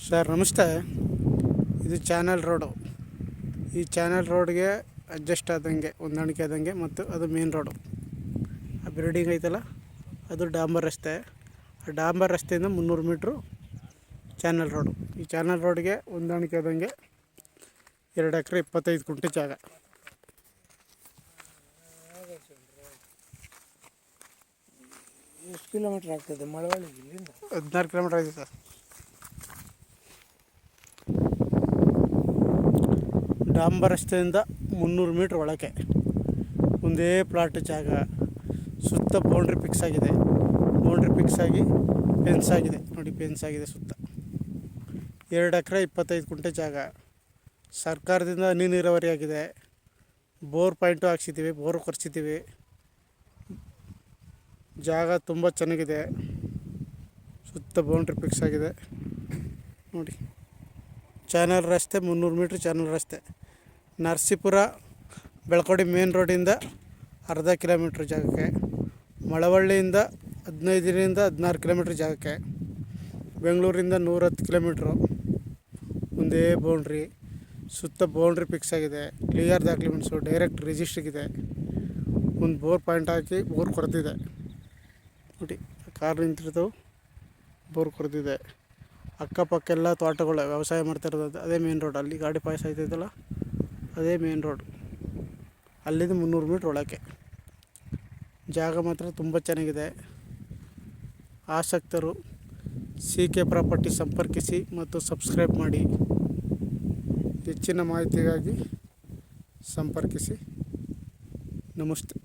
Sir ನಮಸ್ತೆ. ಇದು channel road. ಈ ಚಾನಲ್ ರೋಡ್ಗೆ ಅಡ್ಜಸ್ಟ್ ಆದಂಗೆ, ಹೊಂದಾಣಿಕೆ ಆದಂಗೆ ಮತ್ತು ಅದು ಮೇನ್ ರೋಡು. ಆ ಬಿಲ್ಡಿಂಗ್ ಐತಲ್ಲ, ಅದು ಡಾಂಬರ್ ರಸ್ತೆ. ಆ ಡಾಂಬರ್ ರಸ್ತೆಯಿಂದ 300 ಮೀಟ್ರು ಚಾನಲ್ ರೋಡು. ಈ ಚಾನಲ್ ರೋಡ್ಗೆ ಹೊಂದಾಣಿಕೆ ಆದಂಗೆ 2 ಎಕರೆ 25 ಗುಂಟೆ ಜಾಗ. ಎಷ್ಟು ಕಿಲೋಮೀಟ್ರ್ ಆಗ್ತದೆ ಮಳವಳ್ಳಿಗೆ ಇಲ್ಲಿಂದ? 16 ಕಿಲೋಮೀಟ್ರ್ ಆಗಿದೆ ಸರ್. ಡಾಂಬರ್ ರಸ್ತೆಯಿಂದ 300 ಮೀಟ್ರ್ ಒಳಗೆ ಒಂದೇ ಪ್ಲಾಟ್ ಜಾಗ. ಸುತ್ತ ಬೌಂಡ್ರಿ ಫಿಕ್ಸ್ ಆಗಿದೆ. ಬೌಂಡ್ರಿ ಫಿಕ್ಸ್ ಆಗಿ ಫೆನ್ಸ್ ಆಗಿದೆ ನೋಡಿ, ಫೆನ್ಸ್ ಆಗಿದೆ ಸುತ್ತ. 2 ಎಕರೆ 25 ಗುಂಟೆ ಜಾಗ. ಸರ್ಕಾರದಿಂದ ಹನಿ ನೀರಾವರಿ ಆಗಿದೆ. ಬೋರ್ ಪಾಯಿಂಟು ಹಾಕ್ಸಿದ್ದೀವಿ, ಬೋರ್ ಕೊರೆಸಿದ್ದೀವಿ. ಜಾಗ ತುಂಬ ಚೆನ್ನಾಗಿದೆ. ಸುತ್ತ ಬೌಂಡ್ರಿ ಫಿಕ್ಸ್ ಆಗಿದೆ ನೋಡಿ. ಚಾನಲ್ ರಸ್ತೆ 300 ಮೀಟ್ರ್ ಚಾನಲ್ ರಸ್ತೆ. ನರಸೀಪುರ ಬೆಳ್ಕೋಡಿ ಮೇನ್ ರೋಡಿಂದ ಅರ್ಧ ಕಿಲೋಮೀಟ್ರ್ ಜಾಗಕ್ಕೆ, ಮಳವಳ್ಳಿಯಿಂದ 15ರಿಂದ 16 ಕಿಲೋಮೀಟ್ರ್ ಜಾಗಕ್ಕೆ, ಬೆಂಗಳೂರಿಂದ 110 ಕಿಲೋಮೀಟ್ರು. ಒಂದೇ ಬೌಂಡ್ರಿ, ಸುತ್ತ ಬೌಂಡ್ರಿ ಫಿಕ್ಸ್ ಆಗಿದೆ. ಕ್ಲಿಯರ್ ಡಾಕ್ಯುಮೆಂಟ್ಸು, ಡೈರೆಕ್ಟ್ ರಿಜಿಸ್ಟ್ರಿಗಿದೆ. ಒಂದು ಬೋರ್ ಪಾಯಿಂಟ್ ಹಾಕಿ ಬೋರ್ ಕೊರೆದಿದೆ ನೋಡಿ. ಕಾರ್ ನಿಂತಿರ್ತಾವೆ, ಬೋರ್ ಕೊರೆದಿದೆ. ಅಕ್ಕಪಕ್ಕ ಎಲ್ಲ ತೋಟಗಳು, ವ್ಯವಸಾಯ ಮಾಡ್ತಾಯಿರೋದು ಅದೇ ಮೇನ್ ರೋಡ್. ಅಲ್ಲಿ ಗಾಡಿ ಪಾಯಸ ಆಯ್ತೈತಲ್ಲ, ಅದೇ ಮೇನ್ ರೋಡ್. ಅಲ್ಲಿಂದ 300 ಮೀಟ್ರ್ ಒಳಕ್ಕೆ ಜಾಗ ಮಾತ್ರ ತುಂಬ ಚೆನ್ನಾಗಿದೆ. ಆಸಕ್ತರು CK ಪ್ರಾಪರ್ಟಿ ಸಂಪರ್ಕಿಸಿ ಮತ್ತು ಸಬ್ಸ್ಕ್ರೈಬ್ ಮಾಡಿ. ಹೆಚ್ಚಿನ ಮಾಹಿತಿಗಾಗಿ ಸಂಪರ್ಕಿಸಿ. ನಮಸ್ತೆ.